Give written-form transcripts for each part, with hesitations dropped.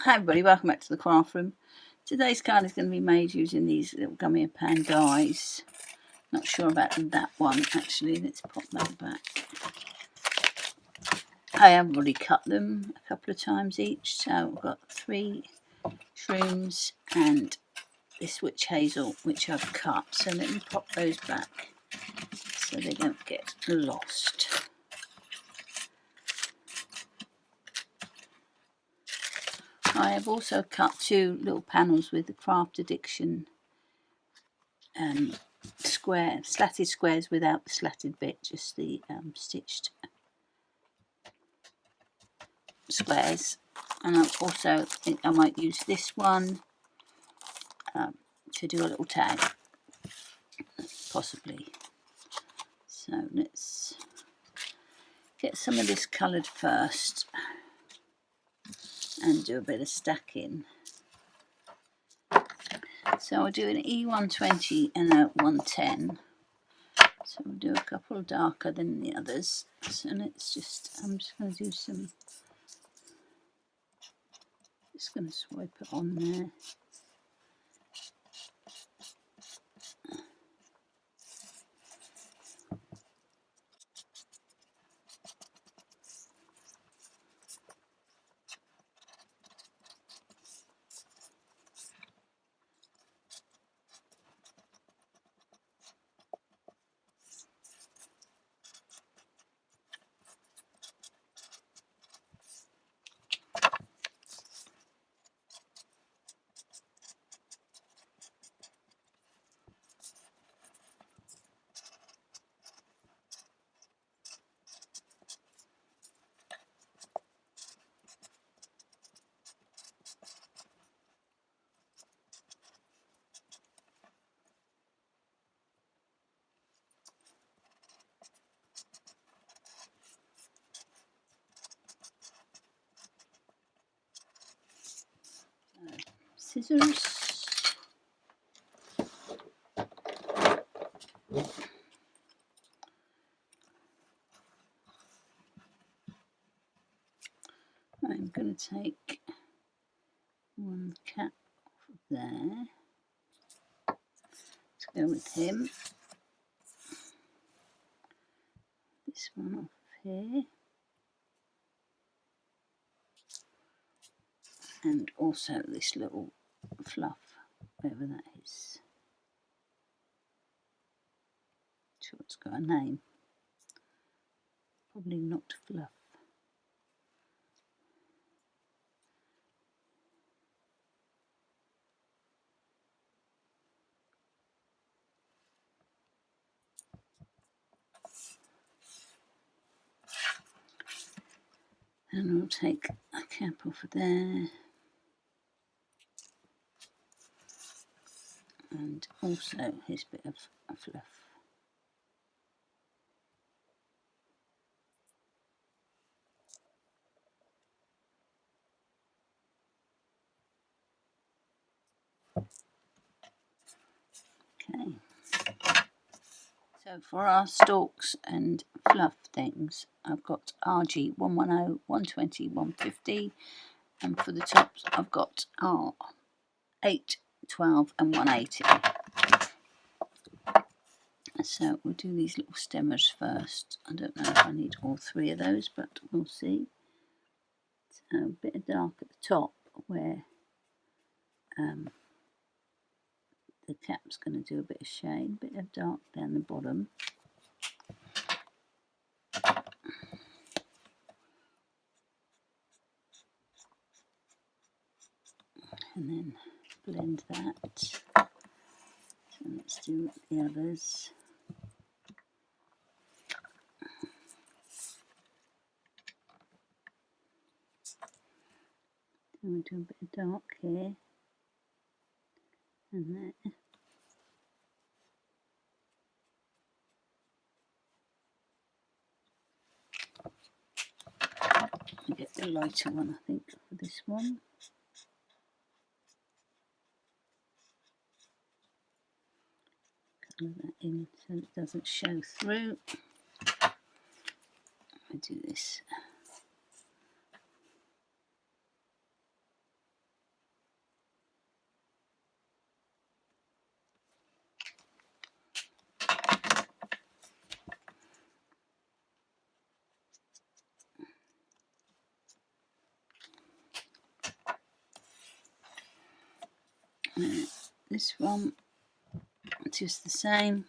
Hi everybody, welcome back to the craft room. Today's card is going to be made using these little Gummiapan dies. Not sure about that one actually, let's pop that back. I have already cut them a couple of times each, so I've got 3 shrooms and this witch hazel which I've cut. So let me pop those back so they don't get lost. I have also cut 2 little panels with the Craftaddiction slatted squares without the slatted bit, just the stitched squares. And I also think I might use this one to do a little tag, possibly. So let's get some of this coloured first and do a bit of stacking. So I'll do an E120 and a 110. So we'll do a couple darker than the others. So let's I'm just going to do some, just going to swipe it on there. Scissors. I'm going to take one cap off of there. Let's go with him. This one off of here. And also this little fluff, whatever that is. Sure, it's got a name. Probably not fluff. And we'll take a cap off of there. And also his bit of fluff. Okay. So for our stalks and fluff things, I've got RG 110, 120, 150, and for the tops I've got R 8, 12 and 180. So we'll do these little stemmers first. I don't know if I need all 3 of those, but we'll see. So a bit of dark at the top where the cap's going to do a bit of shade, a bit of dark down the bottom. And then blend that. So let's do the others. Then we'll do a bit of dark here and there. I'll get the lighter one, I think, for this one. Colour that in so it doesn't show through. I do this. this one just the same.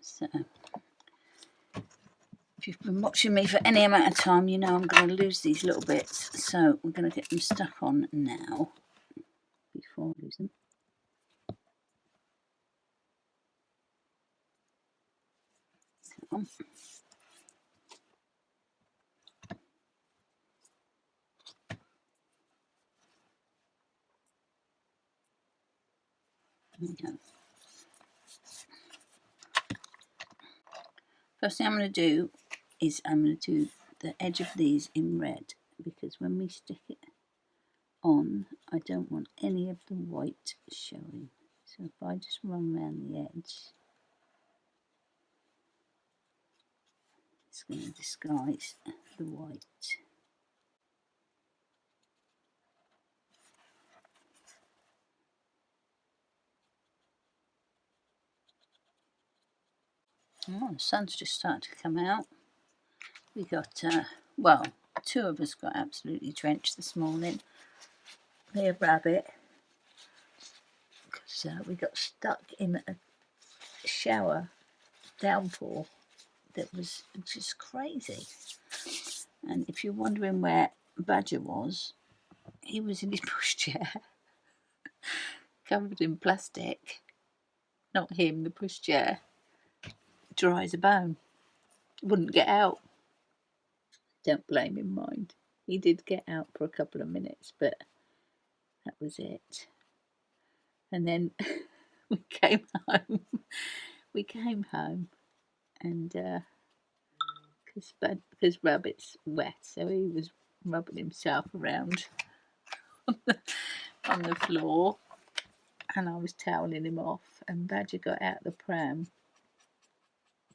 So, if you've been watching me for any amount of time, you know I'm going to lose these little bits. So we're going to get them stuck on now before I lose them. So, there we go. First thing I'm going to do is I'm going to do the edge of these in red, because when we stick it on, I don't want any of the white showing. So if I just run around the edge, it's going to disguise the white. Oh, the sun's just started to come out. We got, well, two of us got absolutely drenched this morning. Me and Rabbit, because we got stuck in a shower downpour that was just crazy. And if you're wondering where Badger was, he was in his pushchair, covered in plastic. Not him, the pushchair. Dry as a bone. Wouldn't get out. Don't blame him, mind. He did get out for a couple of minutes, but that was it. And then we came home. We came home, and because Rabbit's wet, so he was rubbing himself around on the floor, and I was toweling him off. And Badger got out the pram,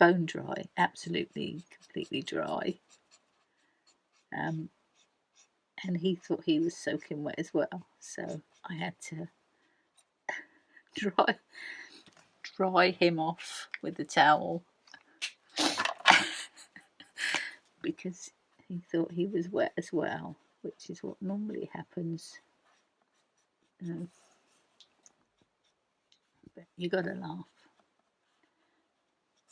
bone dry, absolutely, completely dry. And he thought he was soaking wet as well, so I had to dry him off with the towel because he thought he was wet as well, which is what normally happens. But you gotta laugh.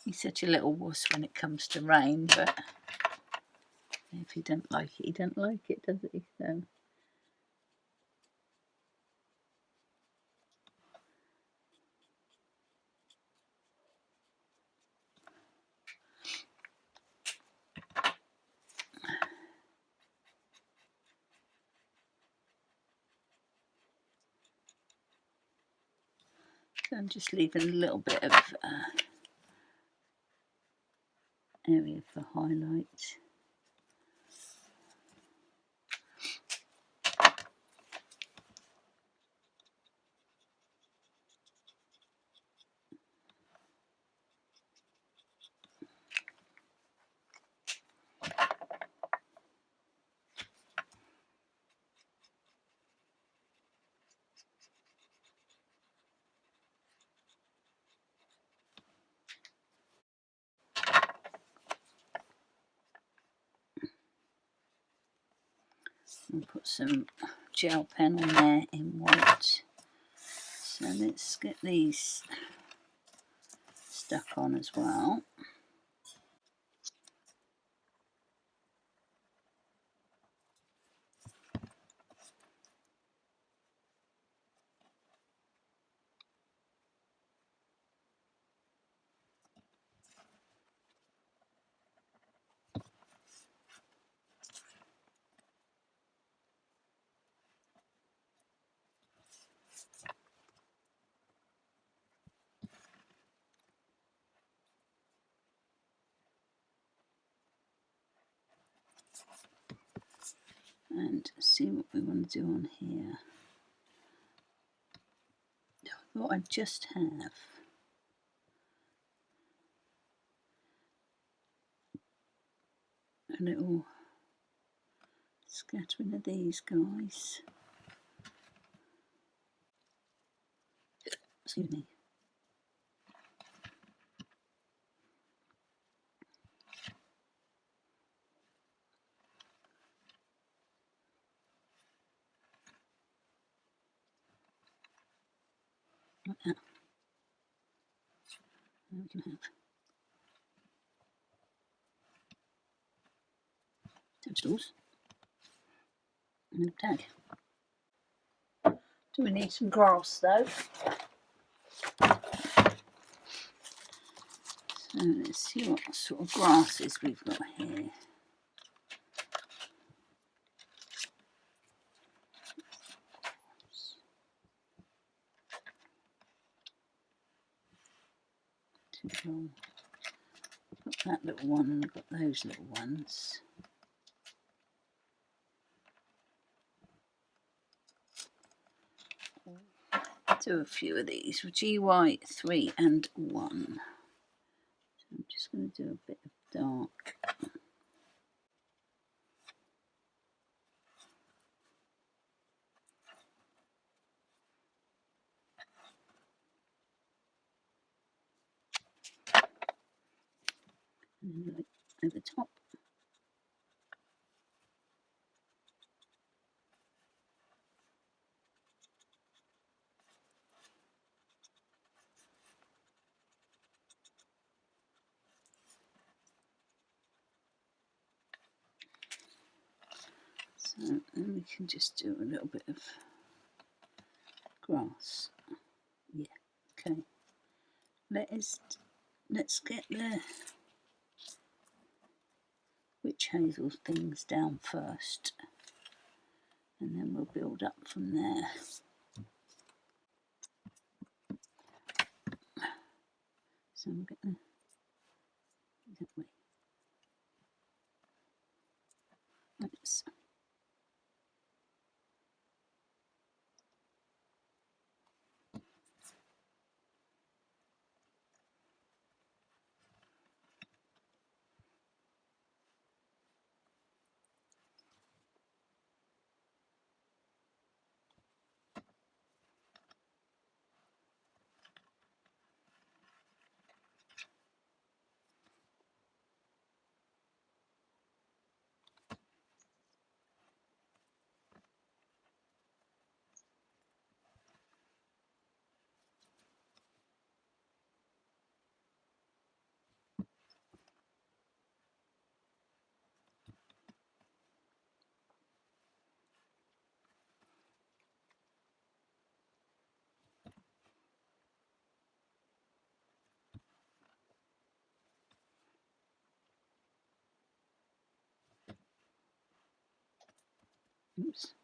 He's such a little wuss when it comes to rain, but if he don't like it, he don't like it, does he? So I'm just leaving a little bit of area for highlight. We'll put some gel pen on there in white. So let's get these stuck on as well. and see what we want to do on here. I thought I'd just have a little scattering of these guys. Excuse me. Like that. And we can have toadstools and a tag. Do we need some grass though? So let's see what sort of grasses we've got here. Got that little one and I've got those little ones. Do a few of these with GY 3 and 1. So I'm just going to do a bit of dark. And then over the top. So then we can just do a little bit of grass. Yeah, okay. Let's get the witch hazel things down first, and then we'll build up from there. So I'm going that way. Oops. Oops.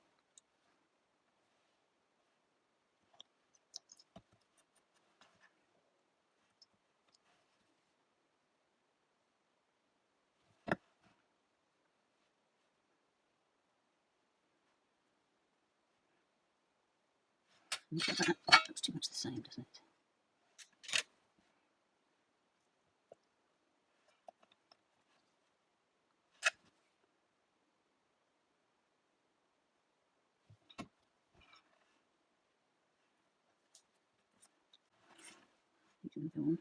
That looks too much the same, doesn't it? You can go on.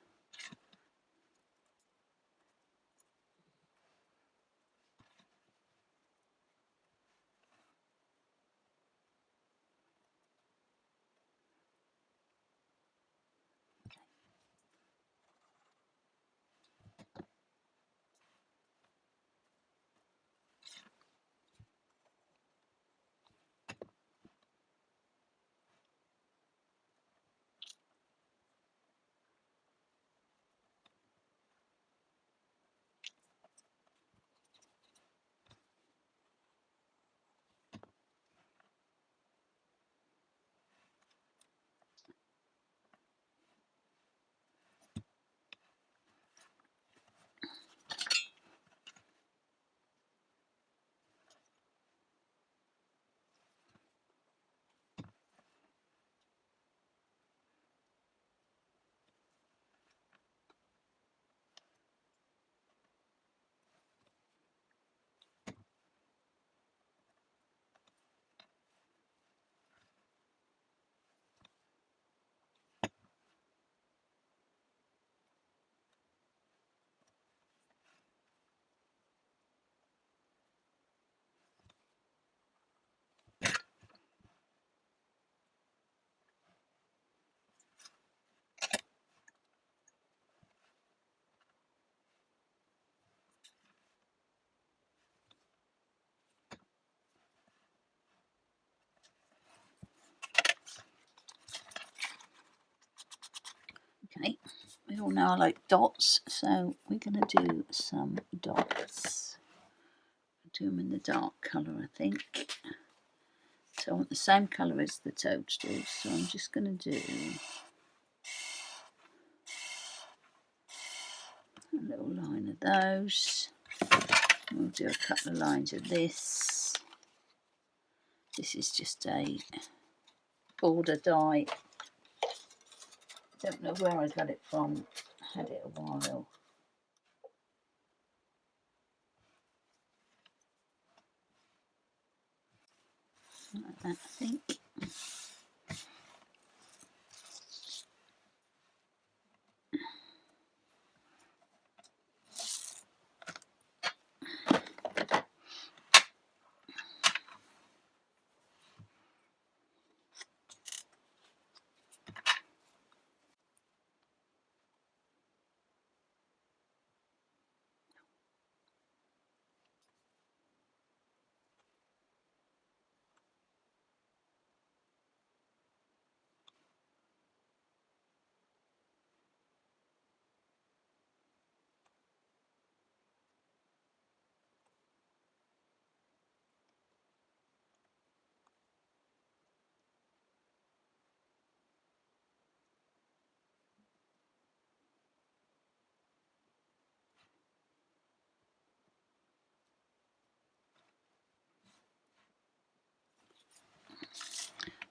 We all know I like dots, so we're going to do some dots. Do them in the dark colour, I think. So I want the same colour as the toadstools, so I'm just going to do a little line of those. We'll do a couple of lines of this. This is just a border die. Don't know where I got it from. I had it a while. Like that, I think.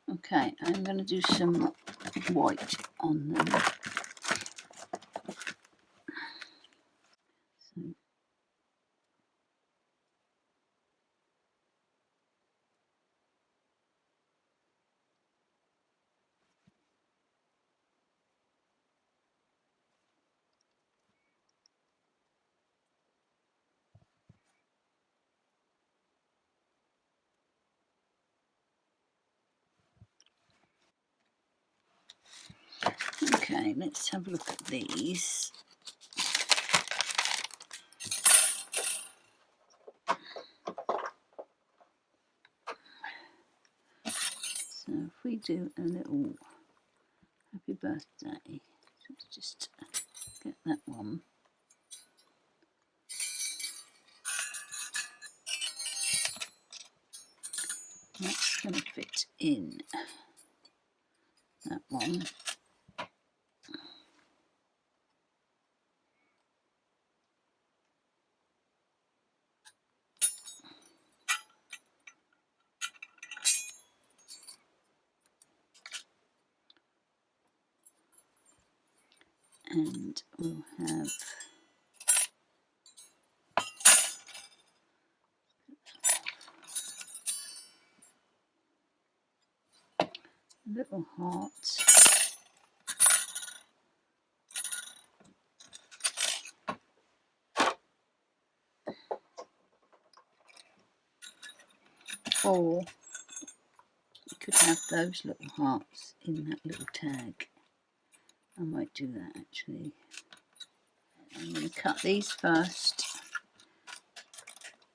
Okay, I'm going to do some white on them. So, okay, let's have a look at these. So if we do a little happy birthday, let's just get that one. That's going to fit in that one. And we'll have little hearts. Or you could have those little hearts in that little tag. I might do that actually. I'm going to cut these first,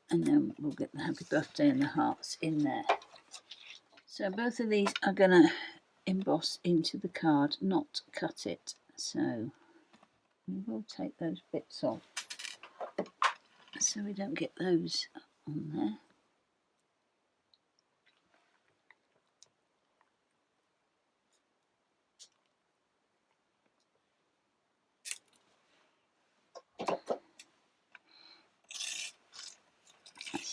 and then we'll get the happy birthday and the hearts in there. So both of these are going to emboss into the card, not cut it. So we will take those bits off so we don't get those on there.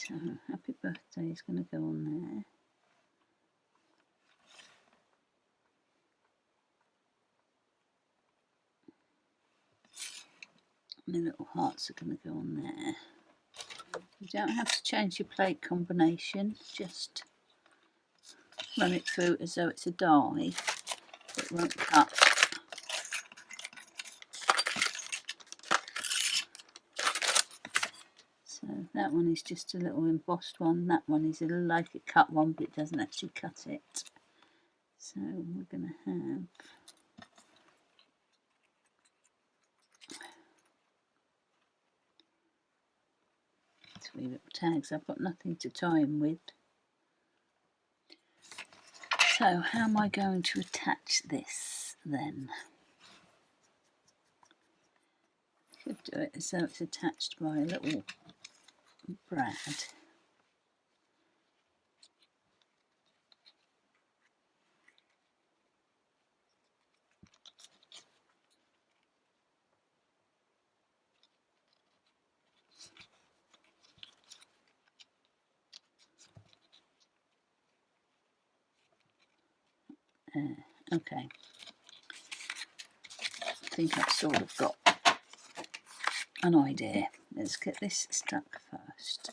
So happy birthday is going to go on there. And the little hearts are going to go on there. You don't have to change your plate combination, just run it through as though it's a die. It won't cut. So that one is just a little embossed one. That one is like a cut one, but it doesn't actually cut it. So we're going to have three little tags. I've got nothing to tie them with. So how am I going to attach this then? Could do it as though it's attached by a little brad. Okay, I think I've sort of got an idea. Let's get this stuck first.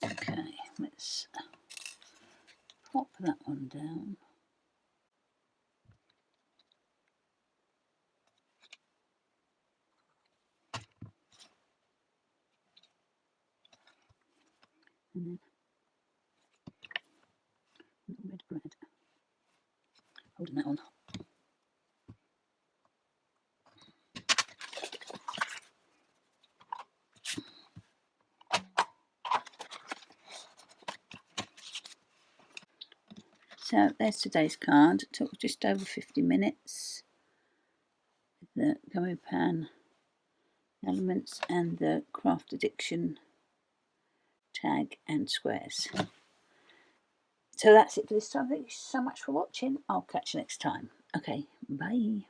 Okay, let's pop that one down. And then red bread. Holding that on. So there's today's card. It took just over 50 minutes. The Gummiapan elements and the Craftaddiction tag and squares. So that's it for this time. Thank you so much for watching. I'll catch you next time. Okay, bye.